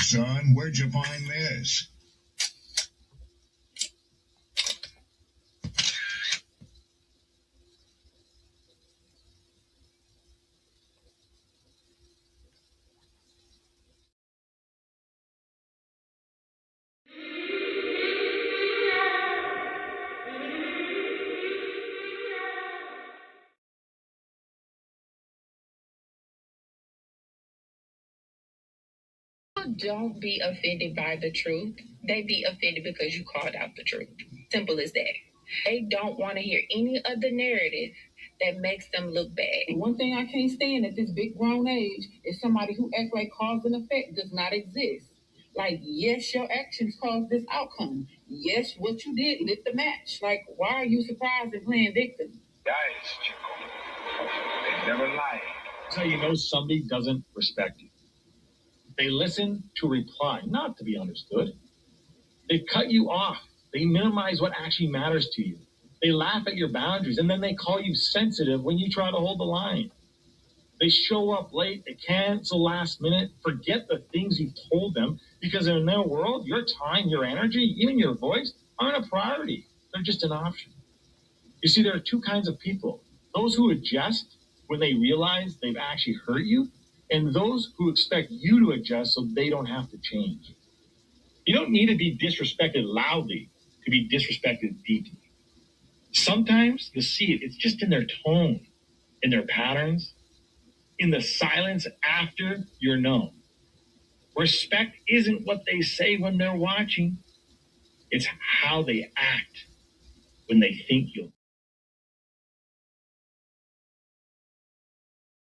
Son, where'd you find this? Don't be offended by the truth. They be offended because you called out the truth. Simple as that. They don't want to hear any other narrative that makes them look bad. One thing I can't stand at this big grown age is somebody who acts like cause and effect does not exist. Like, yes, your actions caused this outcome. Yes, what you did lit the match. Like, why are you surprised and playing victim? Guys, Chico. They never lie. That's how you know somebody doesn't respect you. They listen to reply, not to be understood. They cut you off. They minimize what actually matters to you. They laugh at your boundaries, and then they call you sensitive when you try to hold the line. They show up late. They cancel last minute. Forget the things you've told them, because in their world, your time, your energy, even your voice aren't a priority. They're just an option. You see, there are two kinds of people. Those who adjust when they realize they've actually hurt you, and those who expect you to adjust so they don't have to change. You don't need to be disrespected loudly to be disrespected deeply. Sometimes you'll see it. It's just in their tone, in their patterns, in the silence after you're known. Respect isn't what they say when they're watching. It's how they act when they think you'll.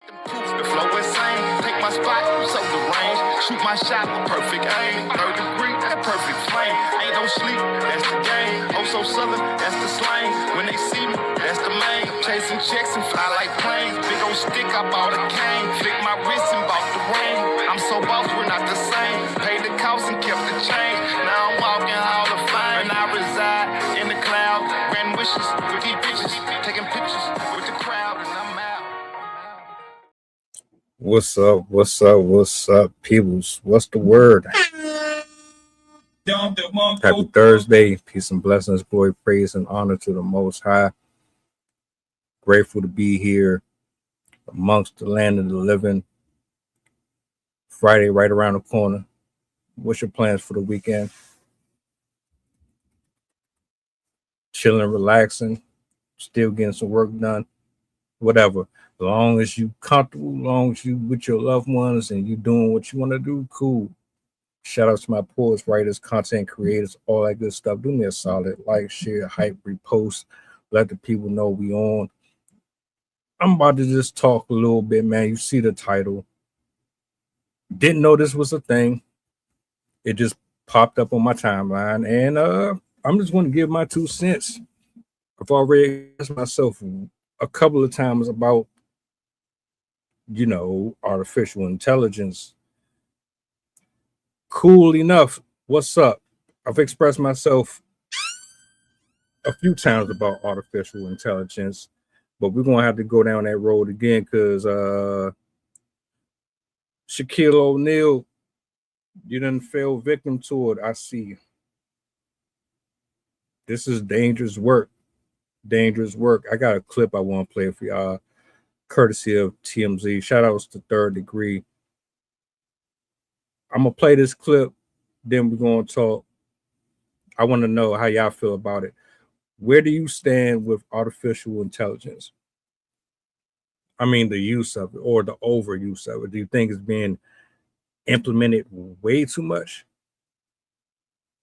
The flow insane, take my spot, so the range, shoot my shot with perfect aim, 3rd degree, that perfect flame, ain't no sleep, that's the game, oh so southern, that's the slang, when they see me, that's the main, chasing checks and fly like planes, big old stick, I bought a cane, flick my wrist and bought the ring, I'm so boss, we're not the same, paid the cost and kept the change, now I'm walking Hall of Fame, and I reside in the cloud, grand wishes, with these bitches, taking pictures with the crowd, and I'm out. What's up, peoples? What's the word? Happy Thursday. Peace and blessings, glory, praise, and honor to the Most High. Grateful to be here amongst the land of the living. Friday right around the corner. What's your plans for the weekend? Chilling, relaxing, still getting some work done. Whatever. As long as you comfortable, as long as you with your loved ones and you doing what you want to do, cool. Shout out to my poets, writers, content creators, all that good stuff. Do me a solid, like, share, hype, repost, let the people know we on. I'm about to just talk a little bit, man. You see the title. Didn't know this was a thing. It just popped up on my timeline, and I'm just going to give my 2 cents. I've already asked myself a couple of times about, artificial intelligence. Cool enough. What's up? I've expressed myself a few times about artificial intelligence, but we're going to have to go down that road again because Shaquille O'Neal, you done fell victim to it. I see. This is dangerous work. Dangerous work. I got a clip I want to play for y'all, courtesy of TMZ. Shout outs to 3rd Degree. I'm going to play this clip, then we're going to talk. I want to know how y'all feel about it. Where do you stand with artificial intelligence? I mean, the use of it or the overuse of it. Do you think it's being implemented way too much?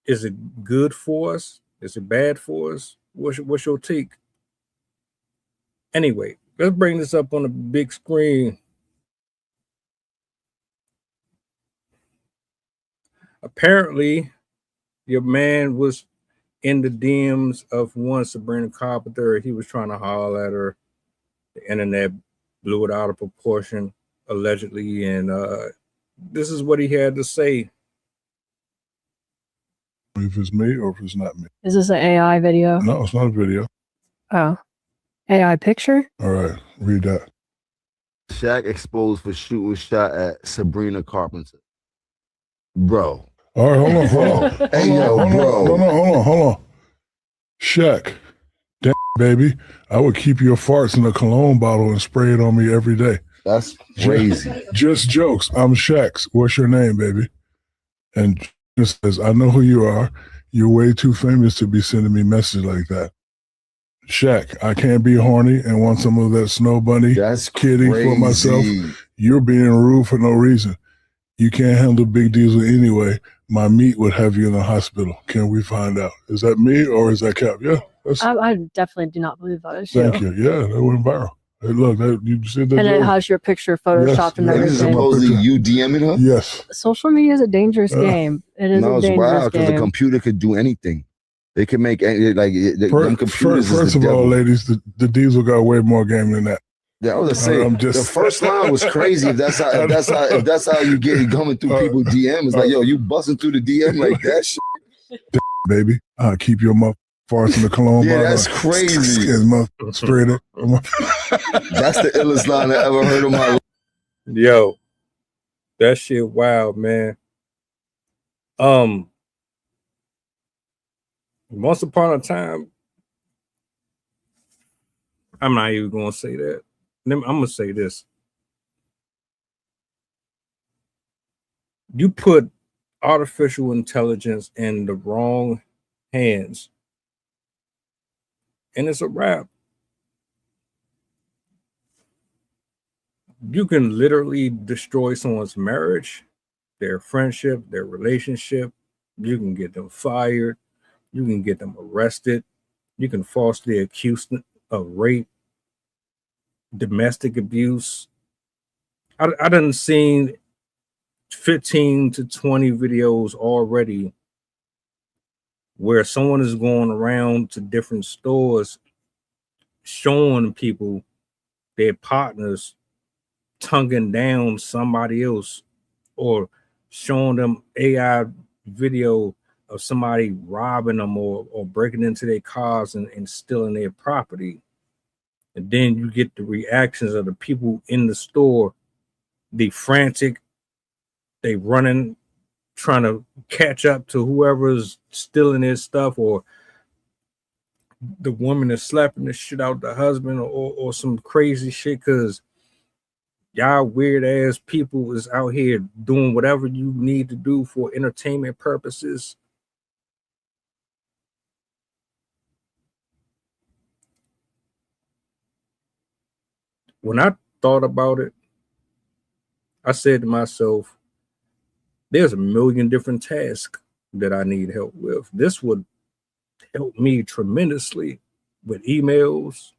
Is it good for us? Is it bad for us? What's your take? Anyway, let's bring this up on the big screen. Apparently, your man was in the DMs of one Sabrina Carpenter. He was trying to holler at her. The internet blew it out of proportion, allegedly, and this is what he had to say. If it's me or if it's not me. Is this an AI video? No, it's not a video. Oh. AI picture? All right, read that. Shaq exposed for shooting shot at Sabrina Carpenter. bro. All right, hold on, hold on. Hey, yo, bro. Hold on. Shaq, damn, baby, I would keep your farts in a cologne bottle and spray it on me every day. That's crazy. Just jokes. I'm Shaq's. What's your name, baby? And just says, I know who you are. You're way too famous to be sending me messages like that. Shaq, I can't be horny and want some of that snow bunny kitty for myself. You're being rude for no reason. You can't handle big diesel anyway. My meat would have you in the hospital. Can we find out? Is that me or is that Cap? Yeah. I definitely do not believe that is you. Thank you. Yeah, that went viral. Hey, look, you said that. And it has your picture photoshopped and everything. This is supposedly you DMing her? Yes. Social media is a dangerous game. It is a dangerous game. No, it's wild because the computer could do anything. They can make them computers. First of all, ladies, the Diesel got way more game than that. Yeah, I was saying the first line was crazy. If that's how you get it coming through people DM, it's like, yo, you busting through the DM like that shit. Baby, I'll keep your farts in the cologne bottle. That's crazy. Sprayed it. That's the illest line I ever heard of my life. Yo, that shit wild, man. Once upon a time, I'm not even gonna say that. I'm gonna say this. You put artificial intelligence in the wrong hands, and it's a wrap. You can literally destroy someone's marriage, their friendship, their relationship. You can get them fired. You can get them arrested. You can falsely accuse them of rape, domestic abuse. I done seen 15 to 20 videos already where someone is going around to different stores showing people their partners tonguing down somebody else, or showing them AI video of somebody robbing them or breaking into their cars and stealing their property. And then you get the reactions of the people in the store, the frantic, they running, trying to catch up to whoever's stealing their stuff, or the woman is slapping the shit out the husband, or some crazy shit, because y'all weird ass people is out here doing whatever you need to do for entertainment purposes. When I thought about it, I said to myself, there's a million different tasks that I need help with. This would help me tremendously with emails,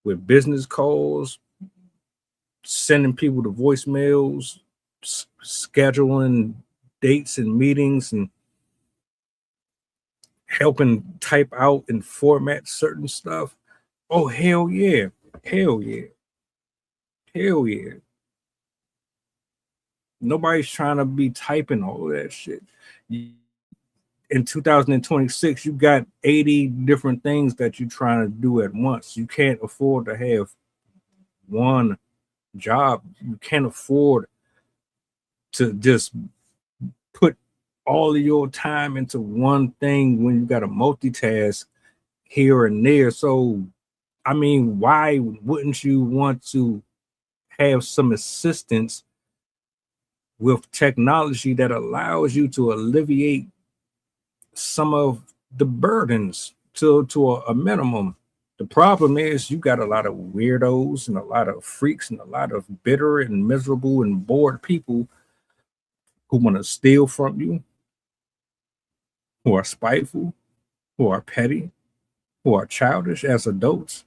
with business calls, sending people to voicemails, scheduling dates and meetings, and helping type out and format certain stuff. Oh, hell yeah. Hell yeah. Hell yeah. Nobody's trying to be typing all of that shit. In 2026, you got 80 different things that you're trying to do at once. You can't afford to have one job. You can't afford to just put all of your time into one thing when you got to multitask here and there. So, I mean, why wouldn't you want to have some assistance with technology that allows you to alleviate some of the burdens to a minimum? The problem is you got a lot of weirdos and a lot of freaks and a lot of bitter and miserable and bored people who want to steal from you, who are spiteful, who are petty, who are childish as adults,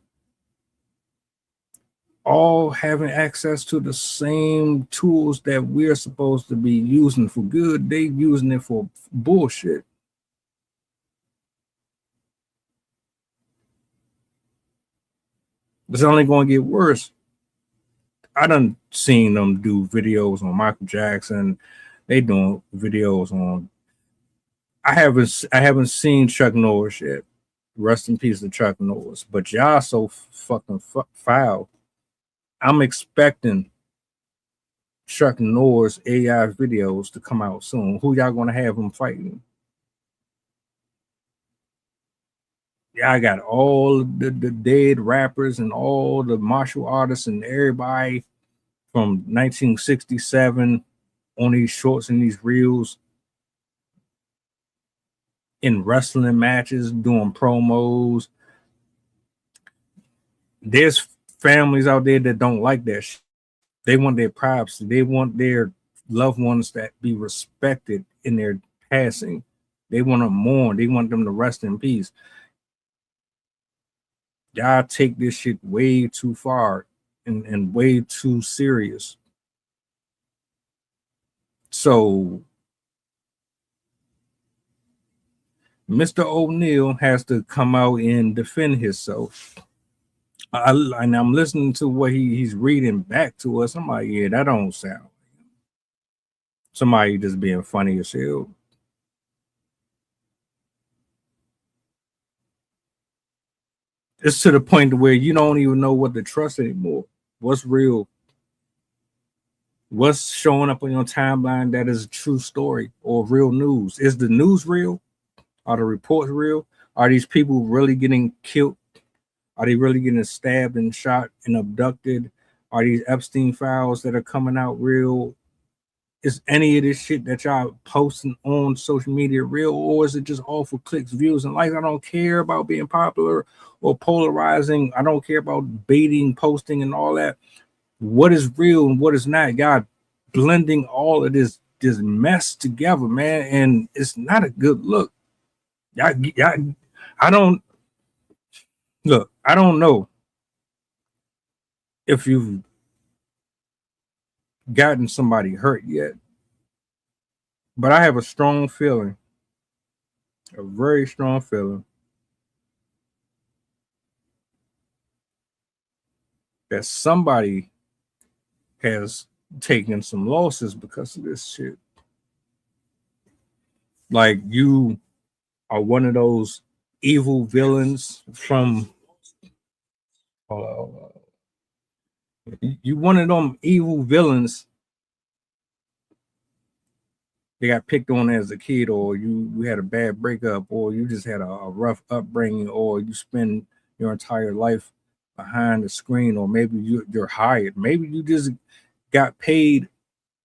all having access to the same tools that we're supposed to be using for good. They using it for bullshit. It's only going to get worse. I done seen them do videos on Michael Jackson. They doing videos on. I haven't seen Chuck Norris yet. Rest in peace to Chuck Norris. But y'all so fucking foul. I'm expecting Chuck Norris AI videos to come out soon. Who y'all gonna have them fighting? Y'all got all the dead rappers and all the martial artists and everybody from 1967 on these shorts and these reels in wrestling matches, doing promos. There's families out there that don't like that shit. They want their privacy. They want their loved ones that be respected in their passing. They want to mourn. They want them to rest in peace. Y'all take this shit way too far and way too serious. So Mr. O'Neal has to come out and defend himself. And I'm listening to what he's reading back to us. I'm like, yeah, that don't sound like somebody just being funny as hell. It's to the point where you don't even know what to trust anymore. What's real? What's showing up on your timeline that is a true story or real news? Is the news real? Are the reports real? Are these people really getting killed? Are they really getting stabbed and shot and abducted? Are these Epstein files that are coming out real? Is any of this shit that y'all posting on social media real, or is it just all for clicks, views, and likes? I don't care about being popular or polarizing. I don't care about baiting, posting, and all that. What is real and what is not? Y'all blending all of this mess together, man, and it's not a good look. I don't know if you've gotten somebody hurt yet, but I have a strong feeling, a very strong feeling, that somebody has taken some losses because of this shit. Like, you are one of those evil villains from you one of them evil villains they got picked on as a kid, or you had a bad breakup, or you just had a rough upbringing, or you spend your entire life behind the screen, or maybe you're hired. Maybe you just got paid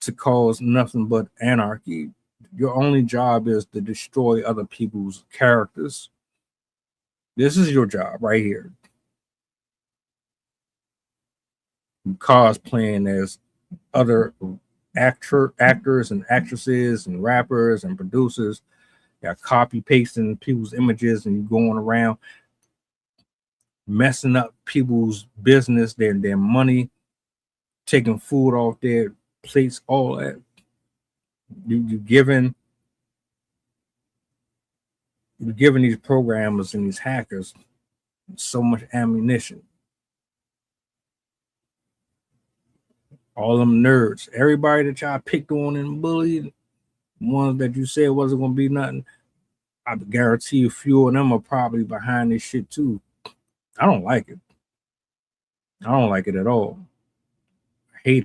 to cause nothing but anarchy. Your only job is to destroy other people's characters. This is your job right here. Cosplaying as other actors and actresses and rappers and producers. You're copy pasting people's images, and you going around messing up people's business, their money, taking food off their plates, all that. You're giving these programmers and these hackers so much ammunition. All them nerds, everybody that y'all picked on and bullied, ones that you said wasn't gonna be nothing, I guarantee you a few of them are probably behind this shit too. I don't like it. I don't like it at all. I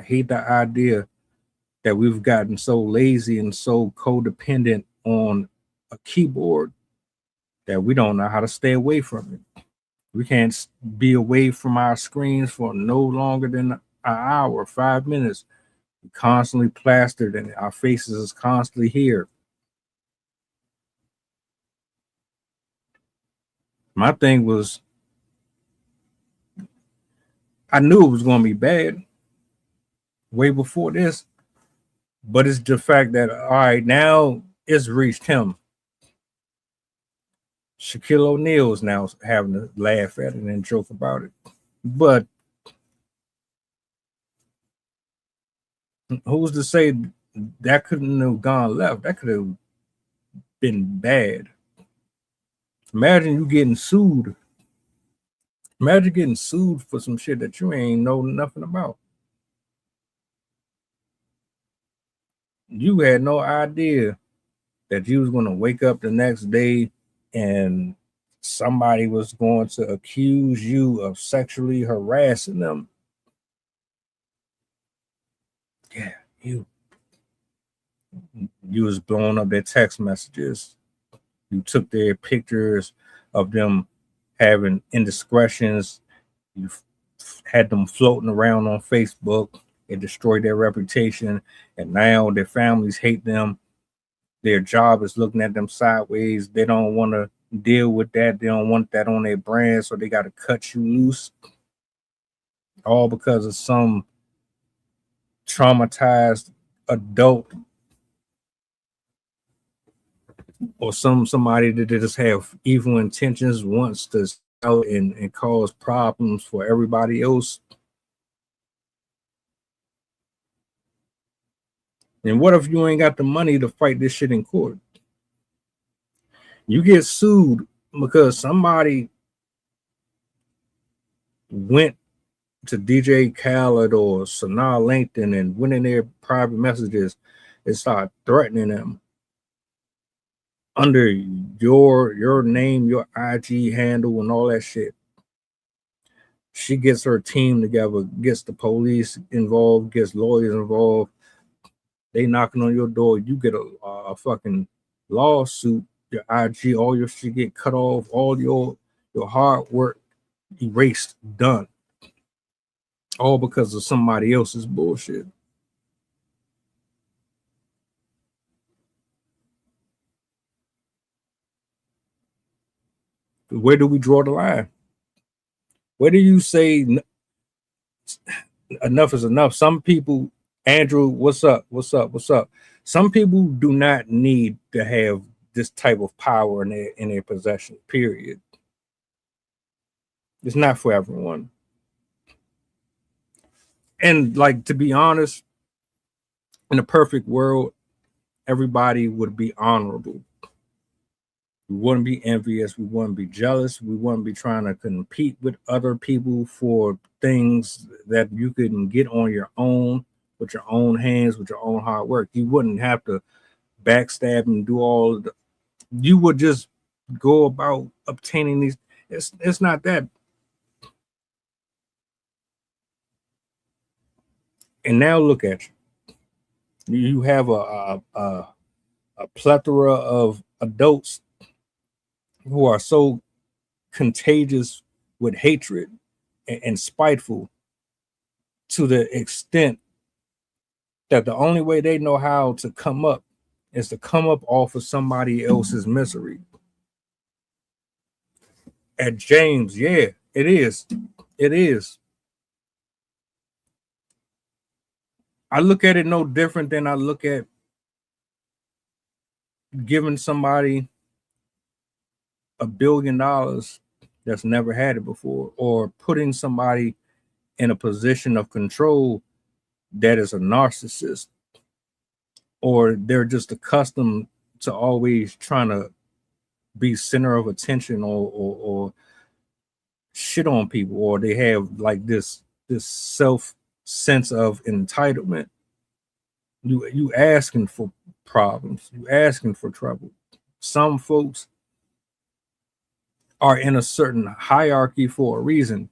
hate the idea that we've gotten so lazy and so codependent on a keyboard that we don't know how to stay away from it. We can't be away from our screens for no longer than an hour, 5 minutes. We're constantly plastered, and our faces is constantly here. My thing was, I knew it was going to be bad way before this, but it's the fact that, all right, now it's reached him. Shaquille O'Neal is now having to laugh at it and joke about it. But who's to say that couldn't have gone left? That could have been bad. Imagine you getting sued. Imagine getting sued for some shit that you ain't know nothing about. You had no idea that you was going to wake up the next day and somebody was going to accuse you of sexually harassing them. You was blowing up their text messages. You took their pictures of them having indiscretions. You had them floating around on Facebook. It destroyed their reputation, and now their families hate them. Their job is looking at them sideways. They don't want to deal with that. They don't want that on their brand, so they got to cut you loose. All because of some traumatized adult or somebody that just have evil intentions, wants to sell and cause problems for everybody else. And what if you ain't got the money to fight this shit in court? You get sued because somebody went to DJ Khaled or Sanaa Lathan and went in their private messages and started threatening them under your name, your IG handle, and all that shit. She gets her team together, gets the police involved, gets lawyers involved. They knocking on your door. You get a fucking lawsuit. Your IG, all your shit get cut off. All your hard work erased, done. All because of somebody else's bullshit. Where do we draw the line? Where do you say enough is enough? Some people, Andrew, what's up? Some people do not need to have this type of power in their possession, period. It's not for everyone. And like, to be honest, in a perfect world, everybody would be honorable. We wouldn't be envious. We wouldn't be jealous. We wouldn't be trying to compete with other people for things that you couldn't get on your own, with your own hands, with your own hard work. You wouldn't have to backstab and do all of the, you would just go about obtaining these. It's not that. And now look at you. You have a plethora of adults who are so contagious with hatred and spiteful to the extent that the only way they know how to come up is to come up off of somebody else's misery. At James, yeah, it is. It is. I look at it no different than I look at giving somebody $1 billion that's never had it before, or putting somebody in a position of control that is a narcissist, or they're just accustomed to always trying to be center of attention or shit on people, or they have like this self sense of entitlement. You asking for problems, you asking for trouble. Some folks are in a certain hierarchy for a reason.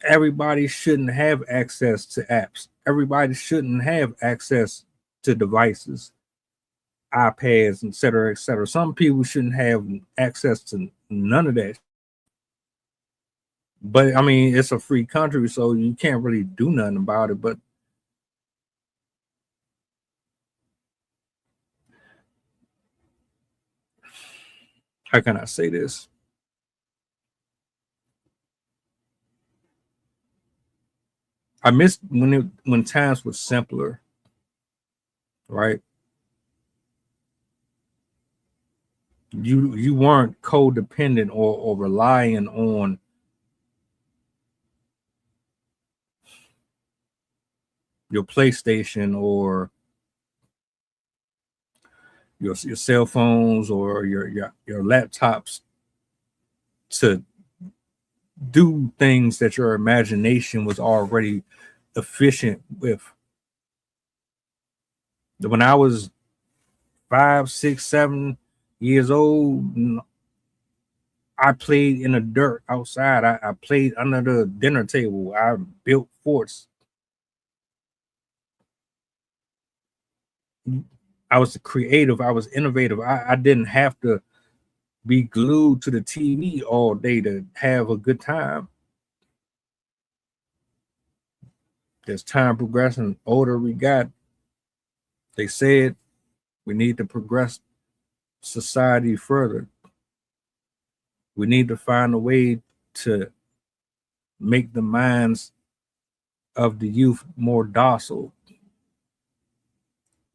Everybody shouldn't have access to apps. Everybody shouldn't have access to devices, iPads, et cetera, et cetera. Some people shouldn't have access to none of that. But I mean, it's a free country, so you can't really do nothing about it. But how can I say this? I miss when times were simpler, right? You weren't codependent or relying on your PlayStation or your cell phones or your laptops to do things that your imagination was already efficient with. When I was 5, 6, 7 years old, I played in the dirt outside. I played under the dinner table. I built forts. I was creative, I was innovative. I didn't have to be glued to the TV all day to have a good time. As time progressed and older we got, they said we need to progress society further. We need to find a way to make the minds of the youth more docile.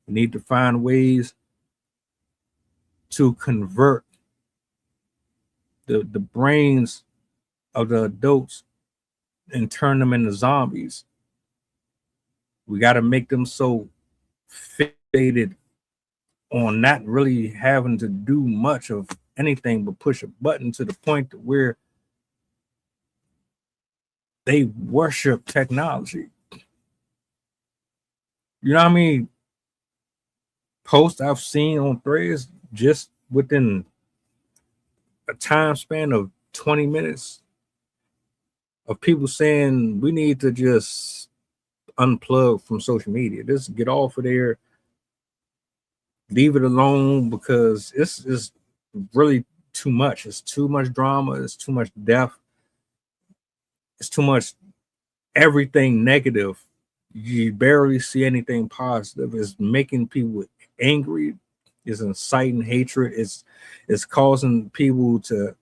We need to find ways to convert the brains of the adults and turn them into zombies. We got to make them so fixated on not really having to do much of anything but push a button to the point where they worship technology. You know what I mean? Posts I've seen on Threads just within a time span of 20 minutes of people saying we need to just unplug from social media. Just get off of there, leave it alone, because it's really too much. It's too much drama. It's too much death. It's too much everything negative. You barely see anything positive. It's making people angry. It's inciting hatred. It's causing people to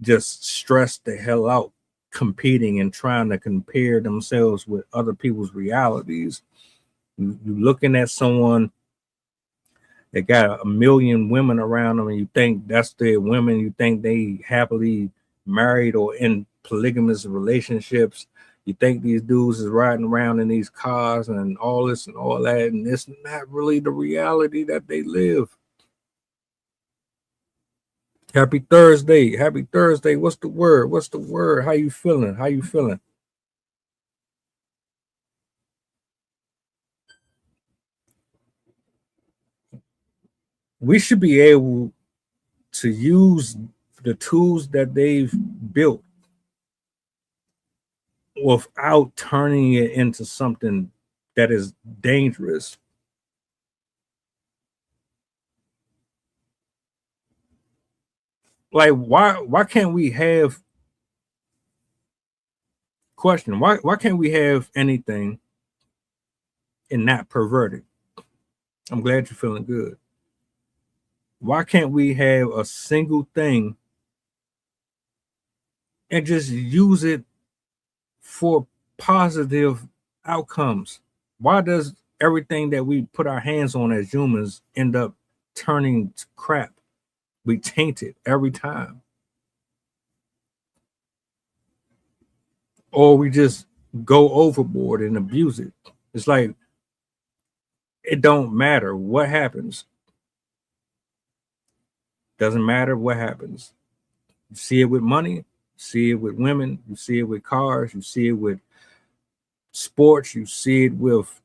just stress the hell out, competing and trying to compare themselves with other people's realities. You're looking at someone that got 1 million women around them, and you think that's their women. You think they happily married or in polygamous relationships. You think these dudes is riding around in these cars and all this and all that, and it's not really the reality that they live. Happy Thursday. Happy Thursday. What's the word? What's the word? How you feeling? How you feeling? We should be able to use the tools that they've built without turning it into something that is dangerous. Like, why can't we have question? Why can't we have anything and not pervert it? I'm glad you're feeling good. Why can't we have a single thing and just use it for positive outcomes? Why does everything that we put our hands on as humans end up turning to crap? We taint it every time. Or we just go overboard and abuse it. It's like, it don't matter what happens. Doesn't matter what happens. You see it with money, you see it with women, you see it with cars, you see it with sports, you see it with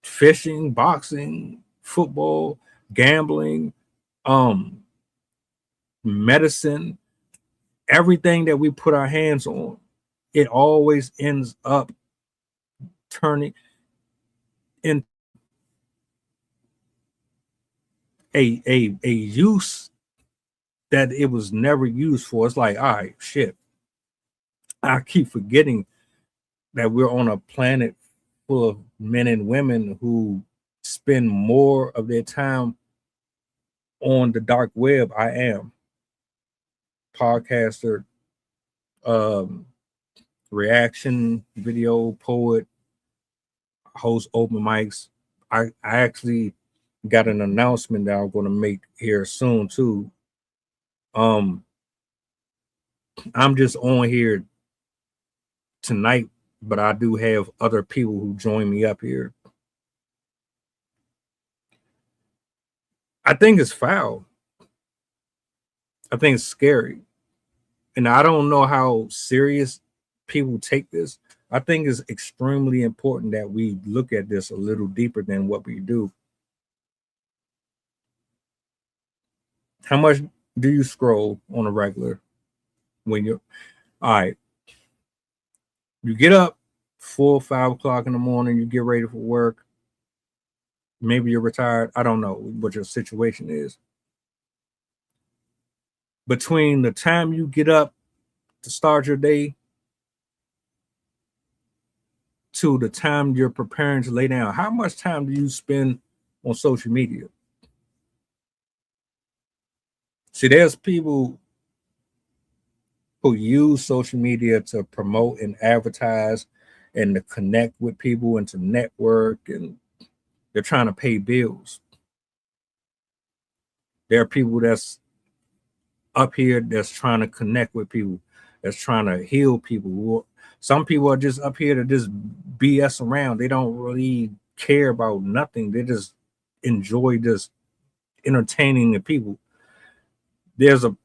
fishing, boxing, football, gambling, medicine. Everything that we put our hands on, it always ends up turning in a use that it was never used for. It's like, all right, shit. I keep forgetting that we're on a planet full of men and women who spend more of their time on the dark web. I am podcaster, reaction video poet, host open mics. I actually got an announcement that I'm going to make here soon too. I'm just on here tonight, but I do have other people who join me up here. I think it's foul. I think it's scary. And I don't know how serious people take this. I think it's extremely important that we look at this a little deeper than what we do. How much do you scroll on a regular when you're all right? You get up 4 or 5 o'clock in the morning, you get ready for work, Maybe you're retired. I don't know what your situation is. Between the time you get up to start your day to the time you're preparing to lay down, how much time do you spend on social media? See, there's people who use social media to promote and advertise and to connect with people and to network, and they're trying to pay bills. There are people that's up here that's trying to connect with people, that's trying to heal people. Some people are just up here to just BS around. They don't really care about nothing. They just enjoy just entertaining the people. There's a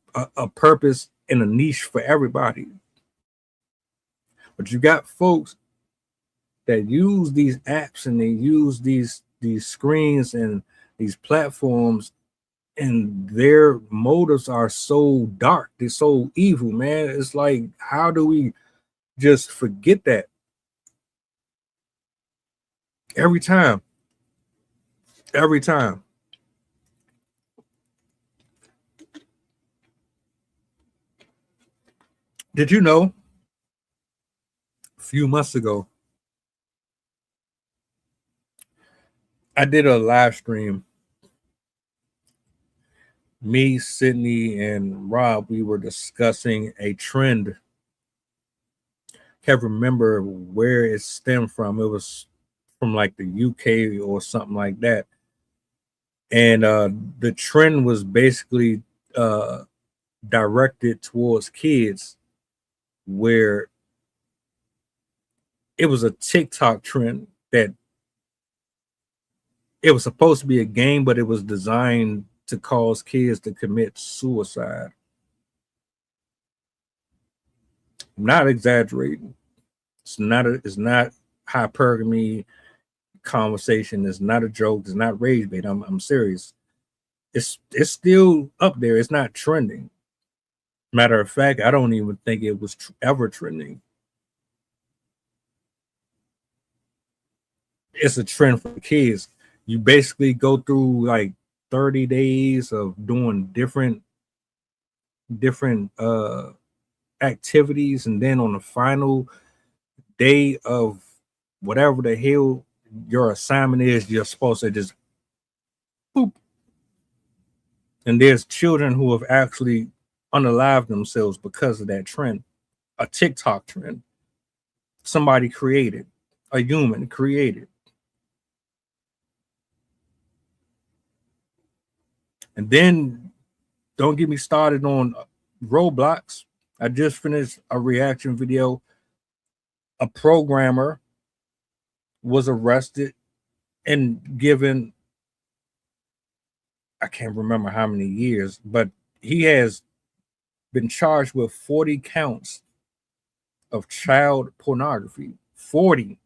purpose and a niche for everybody. But you got folks that use these apps and they use these screens and these platforms, and their motives are so dark. They're so evil, man. It's like, how do we just forget that? Every time. Did you know a few months ago, I did a live stream. Me, Sydney, and Rob, we were discussing a trend. Can't remember where it stemmed from. It was from like the UK or something like that. And the trend was basically directed towards kids, where it was a TikTok trend that it was supposed to be a game, but it was designed to cause kids to commit suicide. I'm not exaggerating. It's not hypergamy conversation. It's not a joke. It's not rage bait. I'm serious. It's still up there. It's not trending. Matter of fact, I don't even think it was ever trending. It's a trend for kids. You basically go through like 30 days of doing different activities, and then on the final day of whatever the hell your assignment is, you're supposed to just boop. And there's children who have actually unalived themselves because of that trend, a TikTok trend. Somebody created, a human created. And then don't get me started on Roblox. I just finished a reaction video. A programmer was arrested and given, I can't remember how many years, but he has been charged with 40 counts of child pornography. 40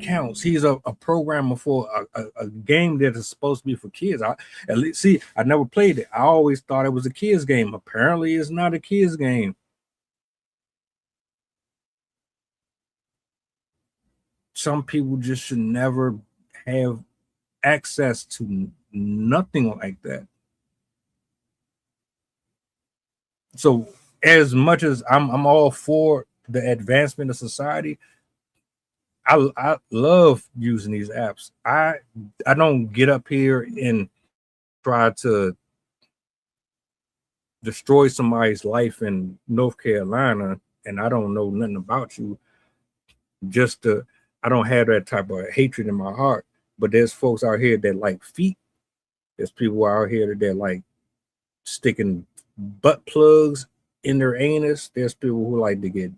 counts. He's a programmer for a game that is supposed to be for kids. I never played it. I always thought it was a kids game. Apparently it's not a kids game. Some people just should never have access to nothing like that. So as much as I'm all for the advancement of society, I love using these apps. I don't get up here and try to destroy somebody's life in North Carolina and I don't know nothing about you. I don't have that type of hatred in my heart. But there's folks out here that like feet. There's people out here that like sticking butt plugs in their anus. There's people who like to get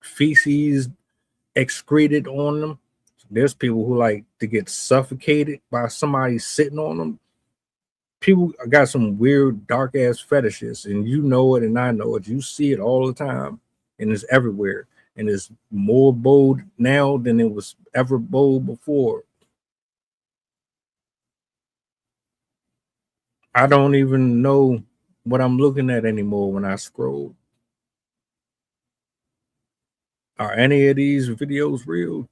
feces excreted on them. There's people who like to get suffocated by somebody sitting on them. People got some weird dark ass fetishes, and you know it and I know it. You see it all the time, and it's everywhere, and it's more bold now than it was ever bold before. I don't even know what I'm looking at anymore when I scroll. Are any of these videos real?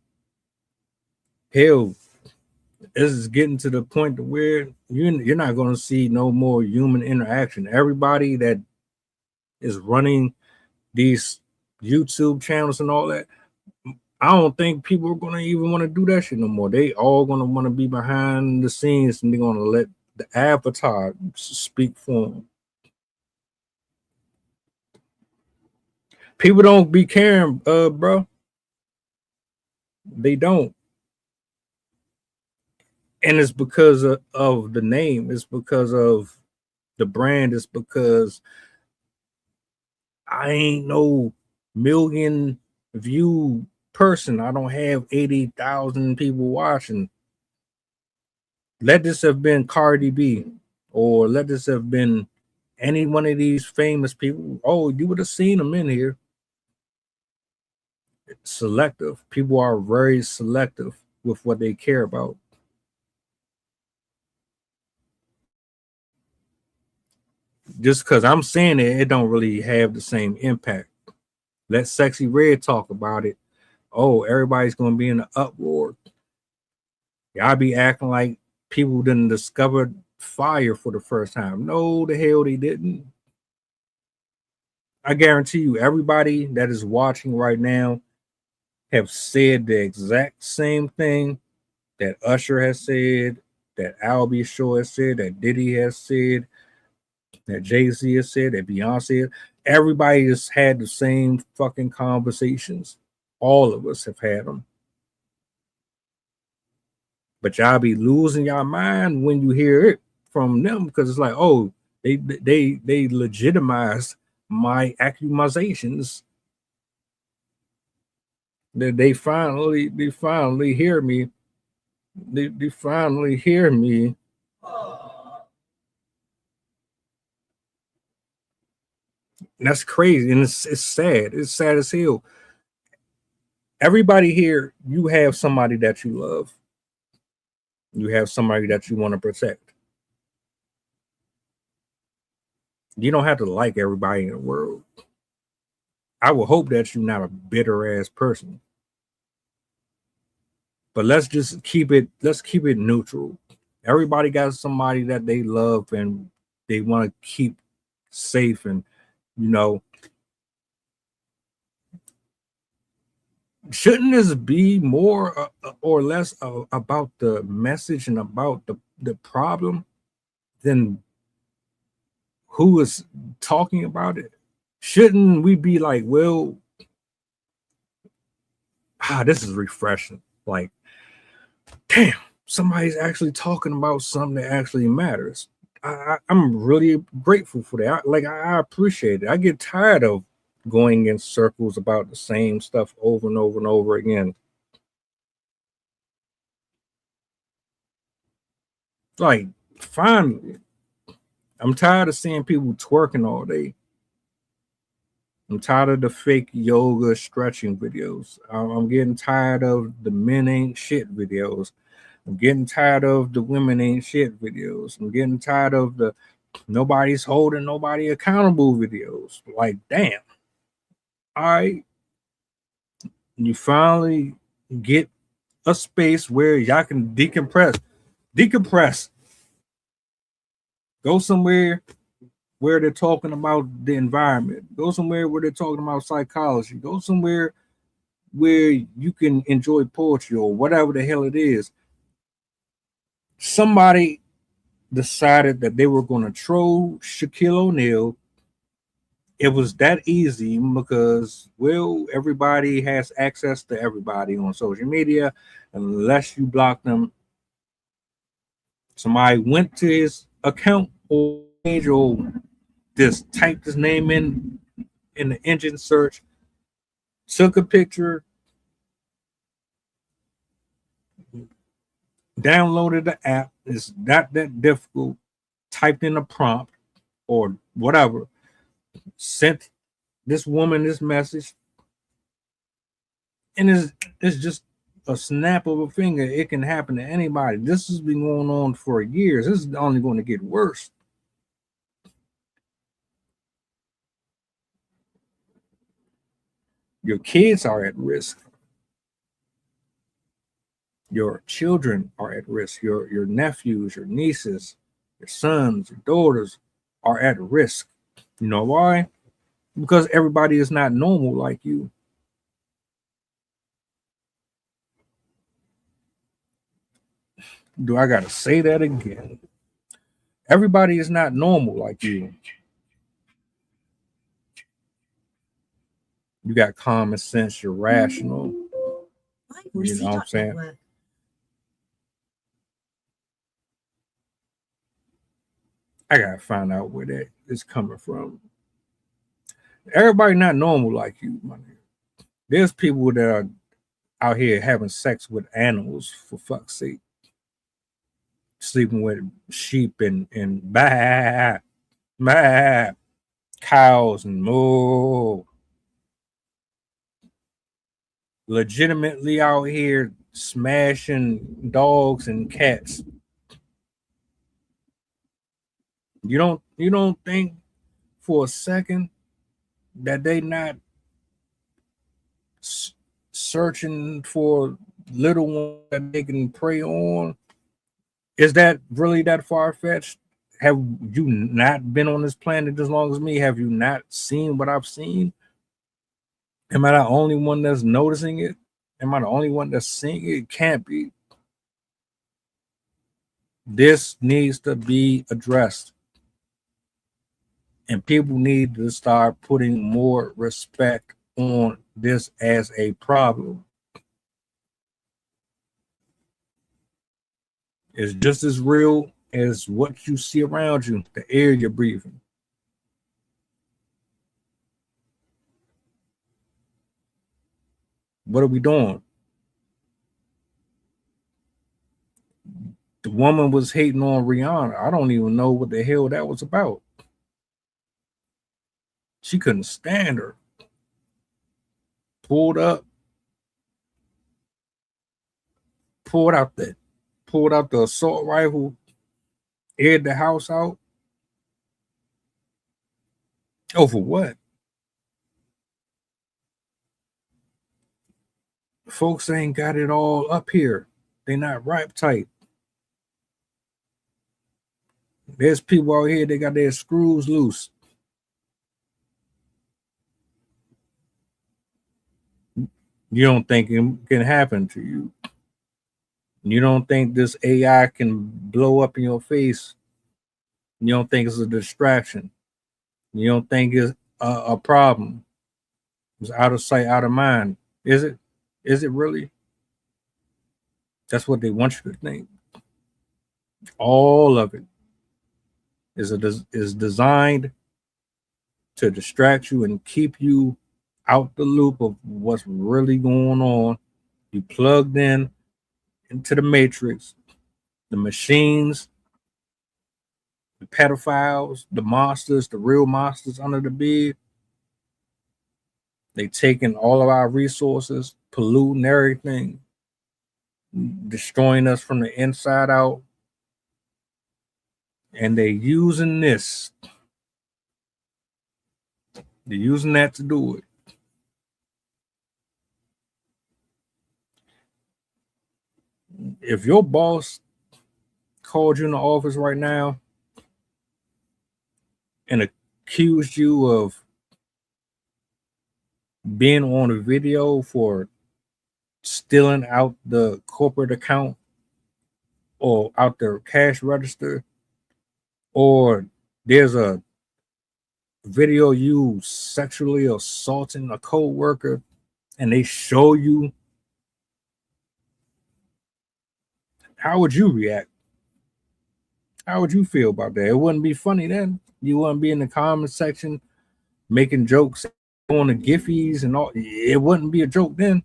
Hell, this is getting to the point to where you're not going to see no more human interaction. Everybody that is running these YouTube channels and all that, I don't think people are going to even want to do that shit no more. They all going to want to be behind the scenes, and they're going to let the avatar speak for them. People don't be caring, bro. They don't. And it's because of the name. It's because of the brand. It's because I ain't no million view person. I don't have 80,000 people watching. Let this have been Cardi B, or let this have been any one of these famous people. Oh, you would have seen them in here. It's selective. People are very selective with what they care about. Just because I'm saying it, it don't really have the same impact. Let Sexy Red talk about it. Oh, everybody's going to be in an uproar. Y'all be acting like people didn't discover fire for the first time. No, the hell they didn't. I guarantee you, everybody that is watching right now have said the exact same thing that Usher has said, that Albie Shaw has said, that Diddy has said, that Jay-Z has said, that Beyonce has. Everybody has had the same fucking conversations. All of us have had them. But y'all be losing your mind when you hear it from them, because it's like, oh, they legitimize my accusations. They finally hear me. They finally hear me. And that's crazy, and it's sad. It's sad as hell. Everybody here, you have somebody that you love. You have somebody that you want to protect. You don't have to like everybody in the world. I would hope that you're not a bitter ass person. But let's keep it neutral. Everybody got somebody that they love and they want to keep safe, and shouldn't this be more or less about the message and about the problem than who is talking about it? Shouldn't we be like, well, this is refreshing. Like, damn, somebody's actually talking about something that actually matters. I'm really grateful for that. I appreciate it. I get tired of going in circles about the same stuff over and over and over again. Like, finally, I'm tired of seeing people twerking all day. I'm tired of the fake yoga stretching videos. I'm getting tired of the men ain't shit videos. I'm getting tired of the women ain't shit videos. I'm getting tired of the nobody's holding nobody accountable videos. Like, damn. All right. You finally get a space where y'all can decompress. Go somewhere where they're talking about the environment. Go somewhere where they're talking about psychology. Go somewhere where you can enjoy poetry or whatever the hell it is. Somebody decided that they were going to troll Shaquille O'Neal. It was that easy because, well, everybody has access to everybody on social media unless you block them. Somebody went to his account or page or just typed his name in the engine search, took a picture, downloaded the app. It's not that difficult. Typed in a prompt or whatever, sent this woman this message, and it's just a snap of a finger. It can happen to anybody. This has been going on for years. This is only going to get worse. Your kids are at risk. Your children are at risk. Your nephews, your nieces, your sons, your daughters are at risk. You know why? Because everybody is not normal like you. Do I gotta say that again? Everybody is not normal like you. You got common sense, you're rational. You know what I'm saying? I gotta find out where that is coming from. Everybody not normal like you, my nigga. There's people that are out here having sex with animals, for fuck's sake. Sleeping with sheep and cows and moo. Legitimately out here smashing dogs and cats. You don't think for a second that they not searching for little ones that they can prey on? Is that really that far-fetched? Have you not been on this planet as long as me? Have you not seen what I've seen? Am I the only one that's noticing it? Am I the only one that's seeing it? It can't be. This needs to be addressed. And people need to start putting more respect on this as a problem. It's just as real as what you see around you, the air you're breathing. What are we doing? The woman was hating on Rihanna. I don't even know what the hell that was about. She couldn't stand her. Pulled out the assault rifle, aired the house out. Oh, for what? Folks ain't got it all up here. They not ripe tight. There's people out here, they got their screws loose. You don't think it can happen to you. You don't think this AI can blow up in your face. You don't think it's a distraction. You don't think it's a problem. It's out of sight, out of mind. Is it? Is it really? That's what they want you to think. All of it is designed to distract you and keep you out the loop of what's really going on. You plugged in into the matrix, the machines, the pedophiles, the monsters, the real monsters under the bed. They taking all of our resources, polluting everything, destroying us from the inside out. And they using this. They're using that to do it. If your boss called you in the office right now and accused you of being on a video for stealing out the corporate account or out their cash register, or there's a video you sexually assaulting a co-worker and they show you, how would you react? How would you feel about that? It wouldn't be funny then. You wouldn't be in the comment section making jokes on the Giphies and all. It wouldn't be a joke then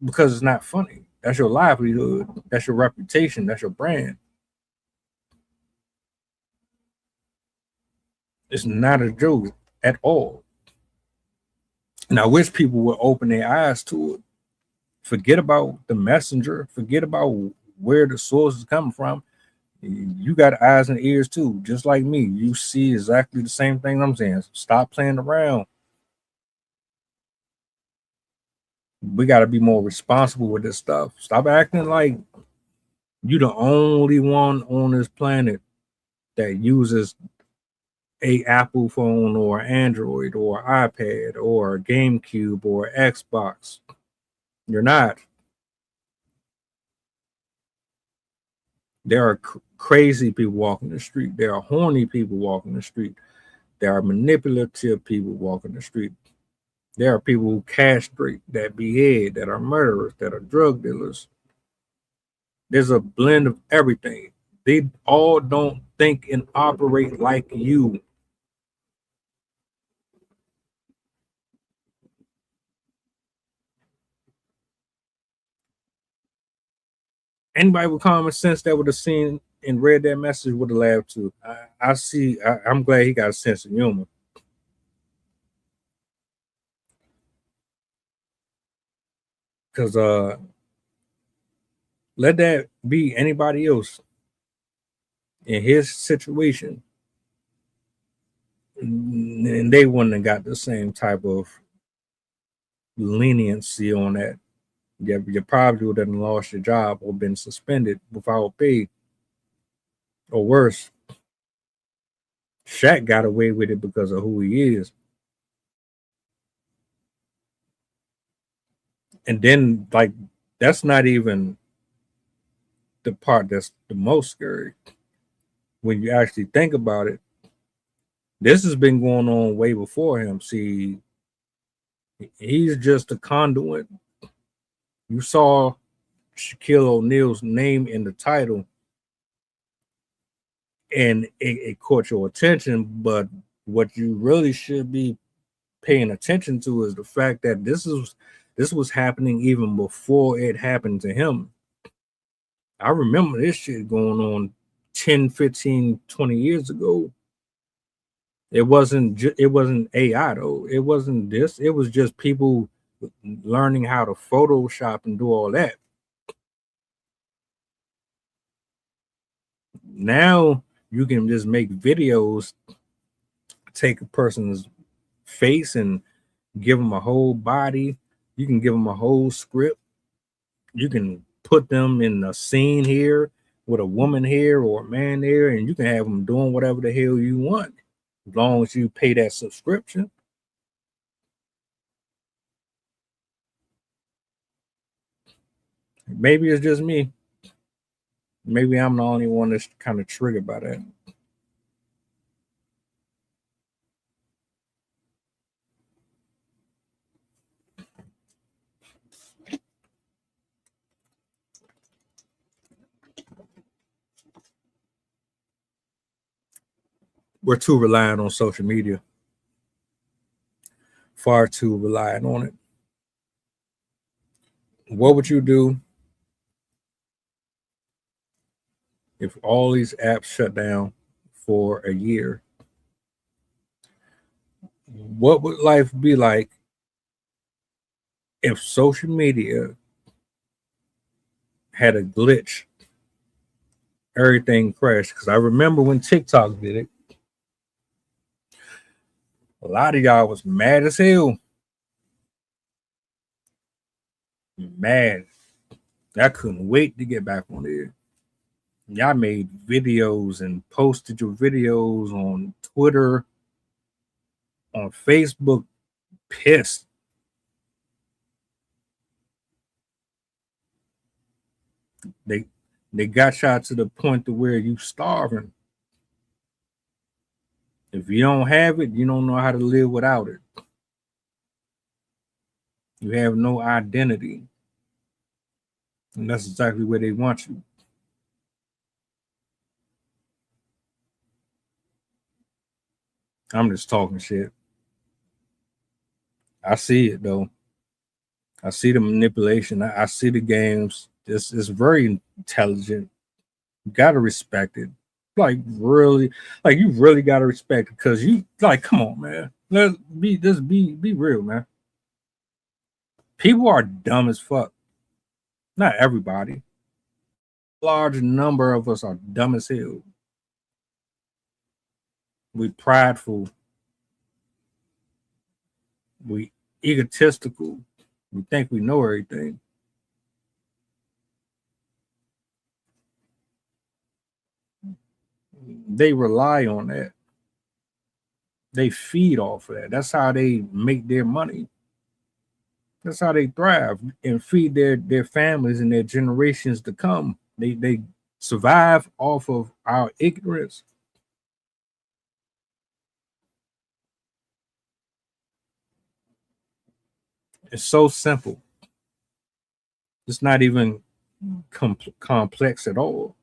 because it's not funny. That's your livelihood. That's your reputation. That's your brand. It's not a joke at all. And I wish people would open their eyes to it. Forget about the messenger. Forget about where the source is coming from. You got eyes and ears too, just like me. You see exactly the same thing I'm saying. Stop playing around. We got to be more responsible with this stuff. Stop acting like you the only one on this planet that uses a Apple phone or Android or iPad or GameCube or Xbox. You're not. There are crazy people walking the street. There are horny people walking the street. There are manipulative people walking the street. There are people who castrate, that behead, that are murderers, that are drug dealers. There's a blend of everything. They all don't think and operate like you. Anybody with common sense that would have seen and read that message would have laughed too. I'm glad he got a sense of humor. Because let that be anybody else in his situation, and they wouldn't have got the same type of leniency on that. You probably would have lost your job or been suspended without pay, or worse. Shaq got away with it because of who he is. And then, like, that's not even the part that's the most scary. When you actually think about it, this has been going on way before him. See, he's just a conduit. You saw Shaquille O'Neal's name in the title, and it caught your attention. But what you really should be paying attention to is the fact that this was happening even before it happened to him. I remember this shit going on 10, 15, 20 years ago. It wasn't AI though. It wasn't this. It was just people learning how to Photoshop and do all that. Now you can just make videos, take a person's face and give them a whole body. You can give them a whole script. You can put them in a scene here with a woman here or a man there, and you can have them doing whatever the hell you want, as long as you pay that subscription. Maybe it's just me. Maybe I'm the only one that's kind of triggered by that. We're too reliant on social media. Far too reliant on it. What would you do if all these apps shut down for a year? What would life be like if social media had a glitch? Everything crashed. Because I remember when TikTok did it, a lot of y'all was mad as hell. Mad. I couldn't wait to get back on there. Y'all made videos and posted your videos on Twitter, on Facebook, pissed. They got y'all to the point to where you starving. If you don't have it, you don't know how to live without it. You have no identity. And that's exactly where they want you. I'm just talking shit. I see it though. I see the manipulation. I see the games. It's very intelligent. You gotta respect it. Like really, like you really gotta respect it, because you like, come on, man. Let's be real, man. People are dumb as fuck. Not everybody. A large number of us are dumb as hell. We prideful. We egotistical. We think we know everything. They rely on that. They feed off of that. That's how they make their money. That's how they thrive and feed their families and their generations to come. They survive off of our ignorance. It's so simple. It's not even complex at all.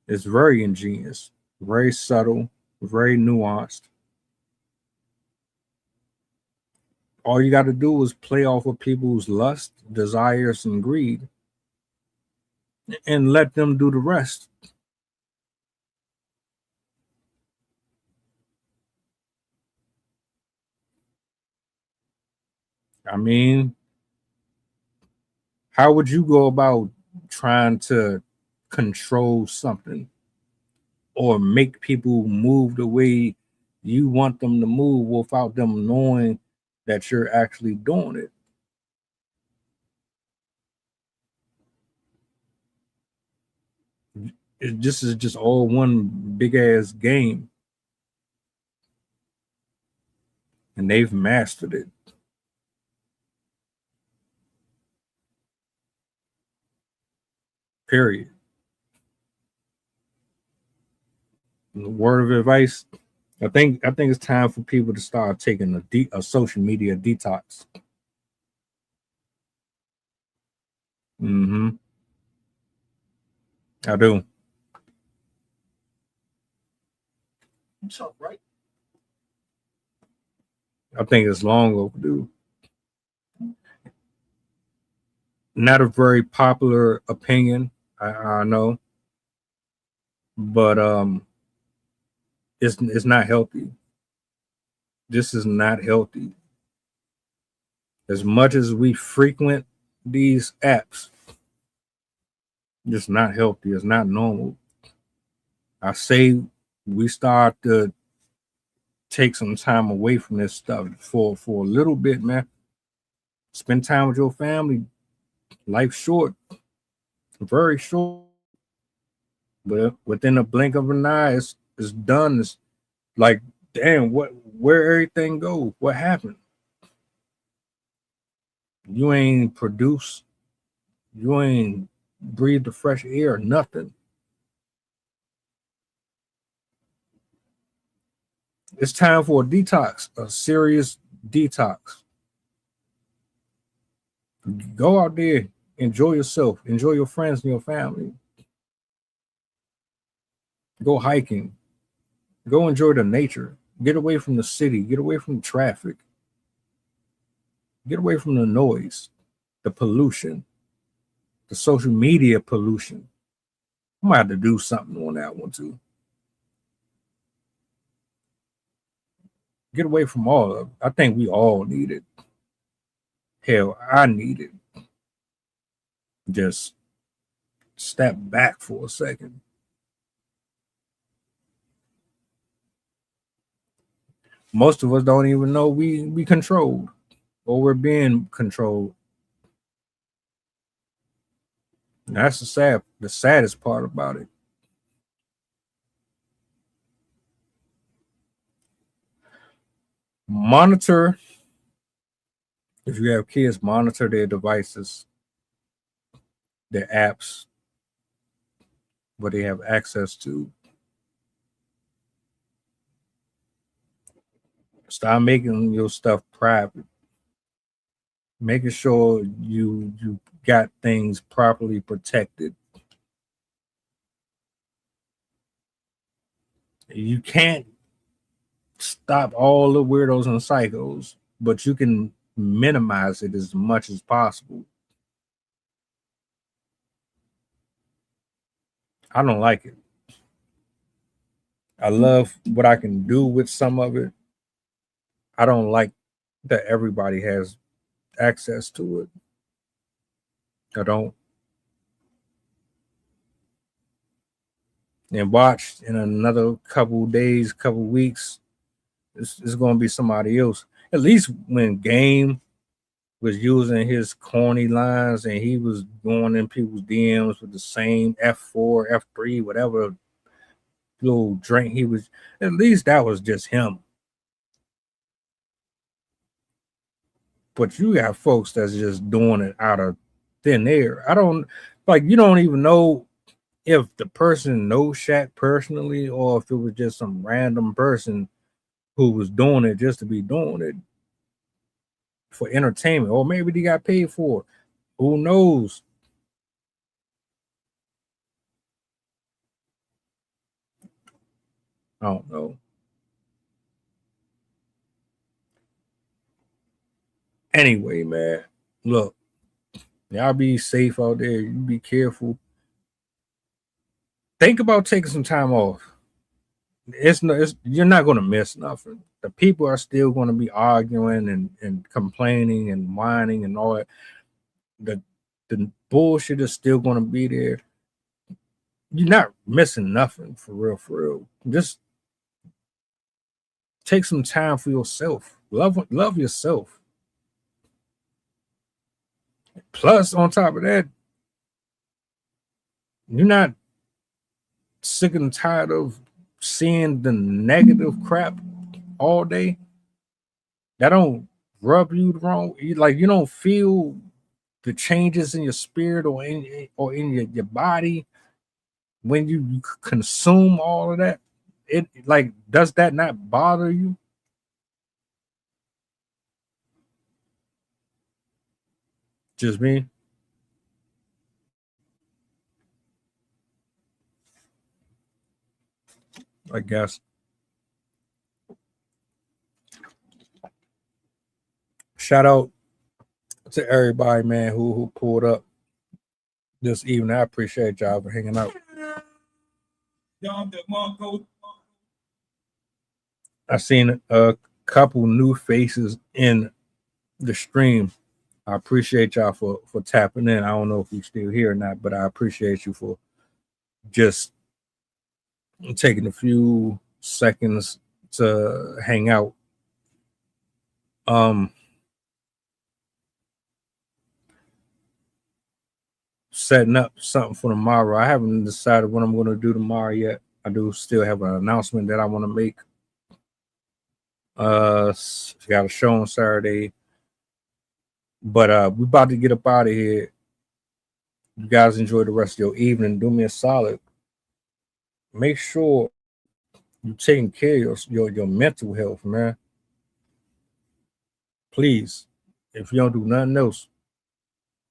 It's very ingenious, very subtle, very nuanced. All you got to do is play off of people's lust, desires, and greed, and let them do the rest. I mean, how would you go about trying to control something or make people move the way you want them to move without them knowing that you're actually doing it? This is just all one big ass game, and they've mastered it. Period. Word of advice: I think it's time for people to start taking a social media detox. I do. What's up, right? I think it's long overdue. Not a very popular opinion, I know, but it's not healthy. This is not healthy. As much as we frequent these apps, it's not healthy. It's not normal. I say we start to take some time away from this stuff for a little bit, man. Spend time with your family. Life's short, very short. But within a blink of an eye, it's done. It's like, damn, where everything go? What happened? You ain't produced. You ain't breathed the fresh air, nothing. It's time for a detox, a serious detox. Go out there, enjoy yourself, enjoy your friends and your family. Go hiking. Go enjoy the nature. Get away from the city. Get away from the traffic. Get away from the noise, the pollution, the social media pollution. I might have to do something on that one too. Get away from all of it. I think we all need it. Hell, I need it. Just step back for a second. Most of us don't even know we controlled or we're being controlled. And that's the saddest part about it. Monitor, if you have kids, monitor their devices, their apps, what they have access to. Start making your stuff private. Making sure you got things properly protected. You can't stop all the weirdos and psychos, but you can minimize it as much as possible. I don't like it. I love what I can do with some of it. I don't like that everybody has access to it. I don't. And watch in another couple days, couple weeks, it's going to be somebody else. At least when Game was using his corny lines and he was going in people's DMs with the same F4, F3, whatever little drink he was. At least that was just him. But you got folks that's just doing it out of thin air. I don't like, you don't even know if the person knows Shaq personally or if it was just some random person who was doing it just to be doing it for entertainment, or maybe they got paid for it. Who knows? I don't know. Anyway, man, look, y'all be safe out there. You be careful. Think about taking some time off. You're not going to miss nothing. The people are still going to be arguing and complaining and whining and all that. The bullshit is still going to be there. You're not missing nothing for real. Just take some time for yourself. Love yourself. Plus, on top of that, you're not sick and tired of seeing the negative crap all day. That don't rub you the wrong. You don't feel the changes in your spirit or in your body when you consume all of that. It does that not bother you? Just me? I guess. Shout out to everybody, man, who pulled up this evening. I appreciate y'all for hanging out. I seen a couple new faces in the stream. I appreciate y'all for tapping in. I don't know if you're still here or not, but I appreciate you for just taking a few seconds to hang out. Setting up something for tomorrow. I haven't decided what I'm going to do tomorrow yet. I do still have an announcement that I want to make. Got a show on Saturday. But we about to get up out of here. You guys enjoy the rest of your evening. Do me a solid. Make sure you're taking care of your mental health, man. Please, if you don't do nothing else,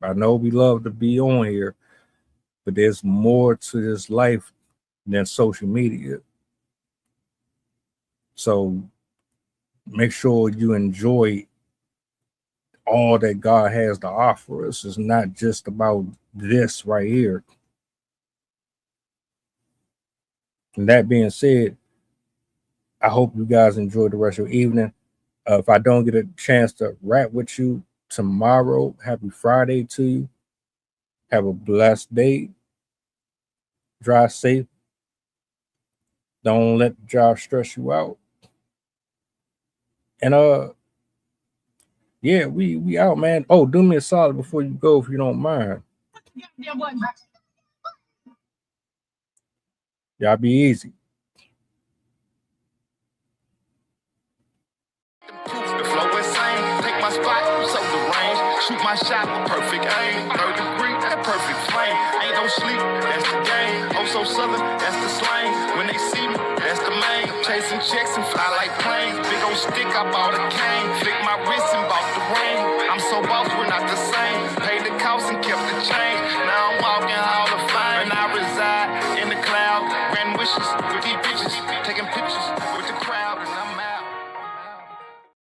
I know we love to be on here, but there's more to this life than social media. So make sure you enjoy all that God has to offer us. It's not just about this right here. And that being said, I hope you guys enjoy the rest of your evening. If I don't get a chance to rap with you tomorrow, happy Friday to you. Have a blessed day. Drive safe. Don't let the job stress you out. And yeah, we out, man. Oh, do me a solid before you go, if you don't mind. Y'all be easy. The flow insane, take my spot, so the range. Shoot my shot with perfect aim. 3rd degree, that perfect flame. Ain't no sleep, that's the game. Oh, so southern, that's the slang. When they see me, that's the main. Chasing checks and fly like planes. Big old stick, I bought a cane. Flick my wrist and bought the ring. I'm so boss, we're not the same. Paid the cost and kept the change. Now I'm walking Hall of Fame. And I reside in the cloud. Grand wishes with these bitches.